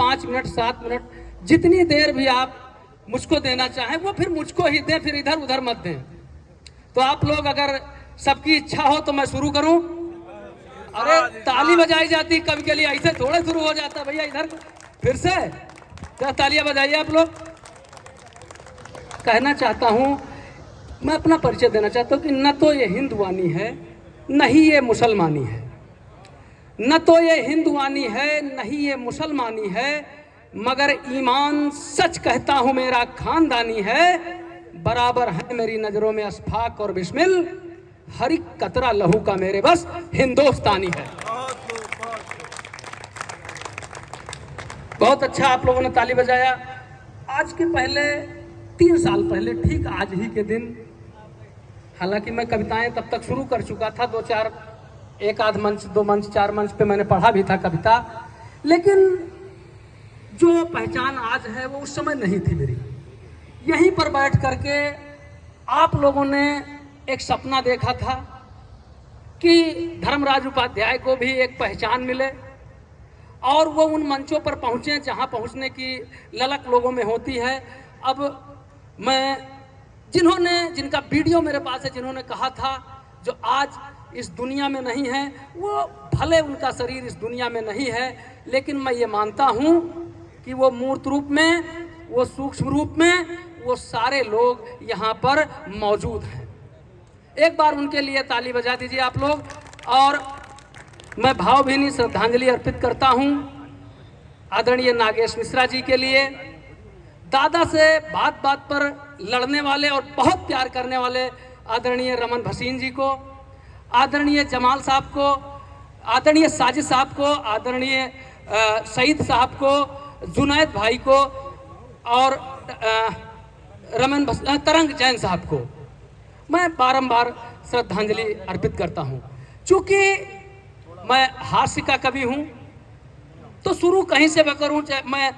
5 minute 7 minute जितनी देर भी आप मुझको देना चाहें वो फिर मुझको ही दें, फिर इधर उधर मत दें। तो आप लोग अगर सबकी इच्छा हो तो मैं शुरू करूं। अरे ताली बजाई जाती कब के लिए, ऐसे थोड़े शुरू हो जाता भैया। इधर फिर से क्या तालियां बजाइए आप लोग। कहना चाहता हूं, मैं अपना परिचय देना चाहता हूं कि न तो ये हिंदुवानी है न ही ये मुसलमानी है, न तो ये हिंदुवानी है न ही ये मुसलमानी है, मगर ईमान सच कहता हूं मेरा खानदानी है। बराबर है मेरी नजरों में अशफाक और बिस्मिल, हर एक कतरा लहू का मेरे बस हिंदुस्तानी है। बहुत अच्छा आप लोगों ने ताली बजाया। आज के पहले 3 साल पहले ठीक आज ही के दिन, हालांकि मैं कविताएं तब तक शुरू कर चुका था, 2-4 एक आध मंच 2 मंच 4 मंच पे मैंने पढ़ा भी था कविता, लेकिन जो पहचान आज है वो उस समय नहीं थी मेरी। यहीं पर बैठ करके आप लोगों ने एक सपना देखा था कि धर्मराज उपाध्याय को भी एक पहचान मिले और वो उन मंचों पर पहुंचे जहां पहुंचने की ललक लोगों में होती है। अब मैं जिनका वीडियो मेरे पास है, जिन्होंने कहा था जो आज इस दुनिया में नहीं है, वो भले उनका शरीर इस दुनिया में नहीं है, लेकिन मैं ये मानता हूं कि वो मूर्त रूप में, वो सूक्ष्म रूप में, वो सारे लोग यहाँ पर मौजूद हैं। एक बार उनके लिए ताली बजा दीजिए आप लोग। और मैं भावभीनी श्रद्धांजलि अर्पित करता हूँ आदरणीय नागेश मिश्रा जी के लिए, दादा से बात बात पर लड़ने वाले और बहुत प्यार करने वाले आदरणीय रमन भसीन जी को, आदरणीय जमाल साहब को, आदरणीय साजिद साहब को, आदरणीय सईद साहब को, जुनैद भाई को और तरंग जैन साहब को मैं बारंबार श्रद्धांजलि अर्पित करता हूं। चूंकि मैं हास्य का कवि हूं तो शुरू कहीं से भी करूं, चाहे मैं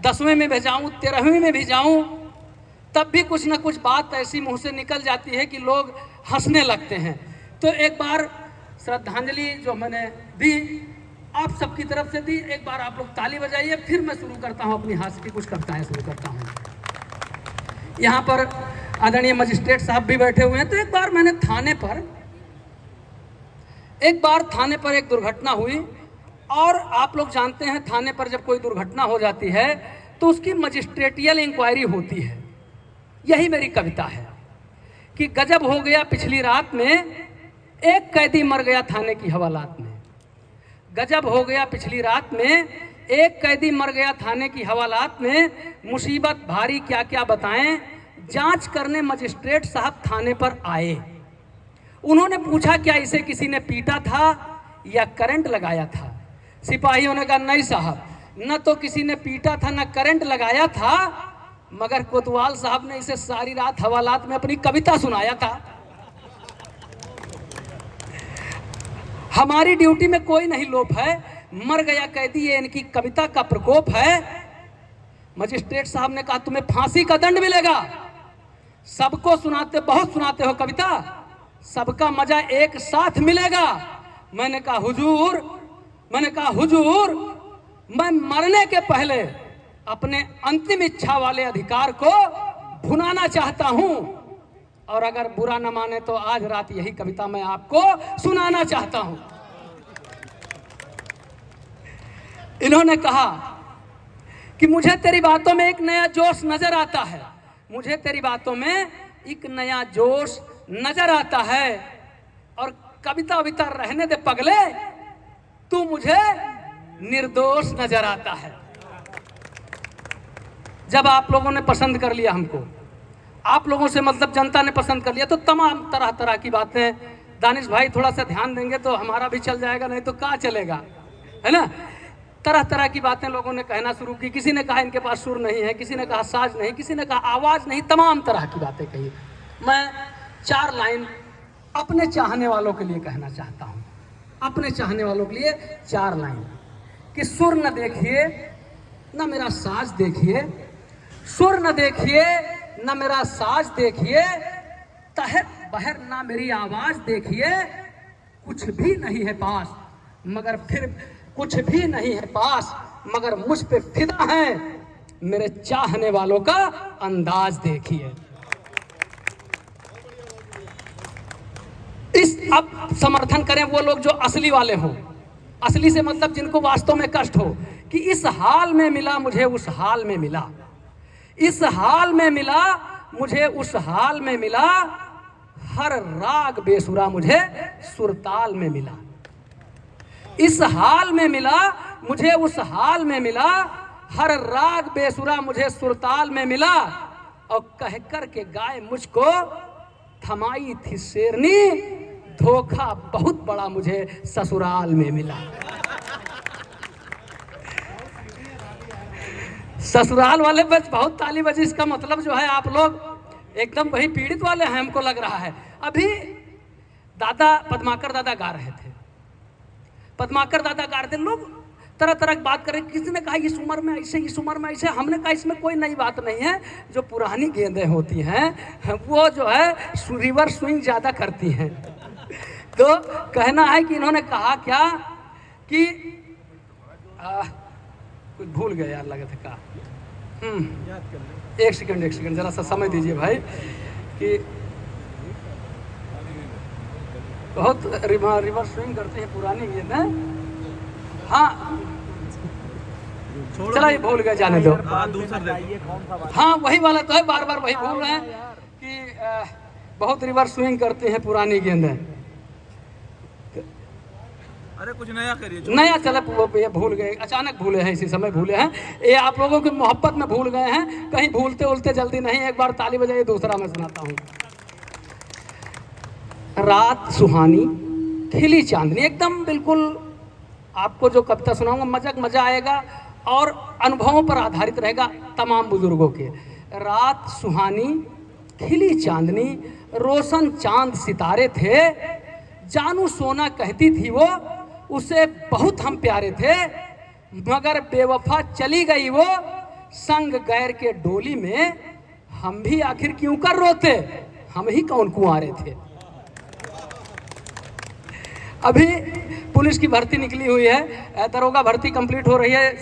10वें में भी जाऊं 13वें में भी जाऊं, तब भी कुछ ना कुछ बात ऐसी मुंह से निकल जाती है कि लोग हंसने लगते हैं। तो एक बार श्रद्धांजलि जो मैंने दी आप सबकी तरफ से दी, एक बार आप लोग ताली बजाइए, फिर मैं शुरू करता हूं अपनी हास्य की कुछ कविताएं शुरू करता हूं। यहाँ पर आदरणीय मजिस्ट्रेट साहब भी बैठे हुए हैं। तो एक बार थाने पर एक दुर्घटना हुई, और आप लोग जानते हैं थाने पर जब कोई दुर्घटना हो जाती है तो उसकी मजिस्ट्रेटियल इंक्वायरी होती है। यही मेरी कविता है कि गजब हो गया पिछली रात में, एक कैदी मर गया थाने की हवालात में। गजब हो गया पिछली रात में, एक कैदी मर गया थाने की हवालात में, मुसीबत भारी क्या क्या बताएं, जांच करने मजिस्ट्रेट साहब थाने पर आए। उन्होंने पूछा क्या इसे किसी ने पीटा था या करंट लगाया था। सिपाहियों ने कहा नहीं साहब, न तो किसी ने पीटा था न करंट लगाया था, मगर कोतवाल साहब ने इसे सारी रात हवालात में अपनी कविता सुनाया था। हमारी ड्यूटी में कोई नहीं लोप है, मर गया कैदी ये इनकी कविता का प्रकोप है। मजिस्ट्रेट साहब ने कहा तुम्हें फांसी का दंड मिलेगा, सबको सुनाते, बहुत सुनाते हो कविता, सबका मजा एक साथ मिलेगा। मैंने कहा हुजूर मैं मरने के पहले अपने अंतिम इच्छा वाले अधिकार को भुनाना चाहता हूं, और अगर बुरा न माने तो आज रात यही कविता मैं आपको सुनाना चाहता हूं। इन्होंने कहा कि मुझे तेरी बातों में एक नया जोश नजर आता है, मुझे तेरी बातों में एक नया जोश नजर आता है, और कविता विता रहने दे पगले, तू मुझे निर्दोष नजर आता है। जब आप लोगों ने पसंद कर लिया हमको, आप लोगों से मतलब जनता ने पसंद कर लिया, तो तमाम तरह तरह की बातें, दानिश भाई थोड़ा सा ध्यान देंगे तो हमारा भी चल जाएगा, नहीं तो क्या चलेगा, है ना। तरह तरह की बातें लोगों ने कहना शुरू की। किसी ने कहा इनके पास सुर नहीं है, किसी ने कहा साज नहीं, किसी ने कहा आवाज नहीं, तमाम तरह की बातें कही। मैं 4 लाइन अपने चाहने वालों के लिए कहना चाहता हूं, अपने चाहने वालों के लिए 4 लाइन कि सुर न देखिए न मेरा साज देखिए, सुर न देखिए न मेरा साज देखिए, तहर बहर ना मेरी आवाज देखिए, कुछ भी नहीं है पास, मगर फिर कुछ भी नहीं है पास, मगर मुझ पे फिदा है, मेरे चाहने वालों का अंदाज देखिए। इस अब समर्थन करें वो लोग जो असली वाले हों, असली से मतलब जिनको वास्तव में कष्ट हो कि इस हाल में मिला मुझे उस हाल में मिला, इस हाल में मिला मुझे उस हाल में मिला, हर राग बेसुरा मुझे सुरताल में मिला। इस हाल में मिला मुझे उस हाल में मिला, हर राग बेसुरा मुझे सुरताल में मिला, और कह कर के गाय मुझको थमाई थी शेरनी, धोखा बहुत बड़ा मुझे ससुराल में मिला। ससुराल वाले बस बहुत ताली बजी, इसका मतलब जो है आप लोग एकदम वही पीड़ित वाले हैं, हमको लग रहा है। अभी दादा पद्माकर दादा गा रहे थे, पद्माकर दादा गा रहे थे, लोग तरह तरह की बात करें, किसी ने कहा इस उम्र में ऐसे, इस उम्र में ऐसे, हमने कहा इसमें कोई नई बात नहीं है, जो पुरानी गेंदें होती हैं वो जो है रिवर स्विंग ज़्यादा करती हैं। तो कहना है कि इन्होंने कहा क्या कि कुछ भूल गए यार, लगे थे का एक सेकंड जरा सा समय दीजिए भाई, कि बहुत रिवर स्विंग करते हैं पुरानी गेंदें। हाँ चला, ये भूल गए, जाने दो। हाँ वही वाला तो है, बार बार वही भूल रहे हैं कि बहुत रिवर स्विंग करते हैं पुरानी गेंदें। अरे कुछ नया करिए, नया चले, ये भूल गए, अचानक भूले हैं, इसी समय भूले हैं, ये आप लोगों की मोहब्बत में भूल गए हैं, कहीं भूलते उलते जल्दी नहीं। एक बार ताली बजाइए, दूसरा मैं सुनाता हूँ। रात सुहानी खिली चांदनी, एकदम बिल्कुल आपको जो कविता सुनाऊंगा मजा आएगा और अनुभवों पर आधारित रहेगा तमाम बुजुर्गों के। रात सुहानी खिली चांदनी, रोशन चांद सितारे थे, जानू सोना कहती थी वो, उसे बहुत हम प्यारे थे, मगर बेवफा चली गई वो, संग गैर के डोली में, हम भी आखिर क्यों कर रोते, हम ही कौन कुंवारे थे। अभी पुलिस की भर्ती निकली हुई है, दरोगा भर्ती कंप्लीट हो रही है।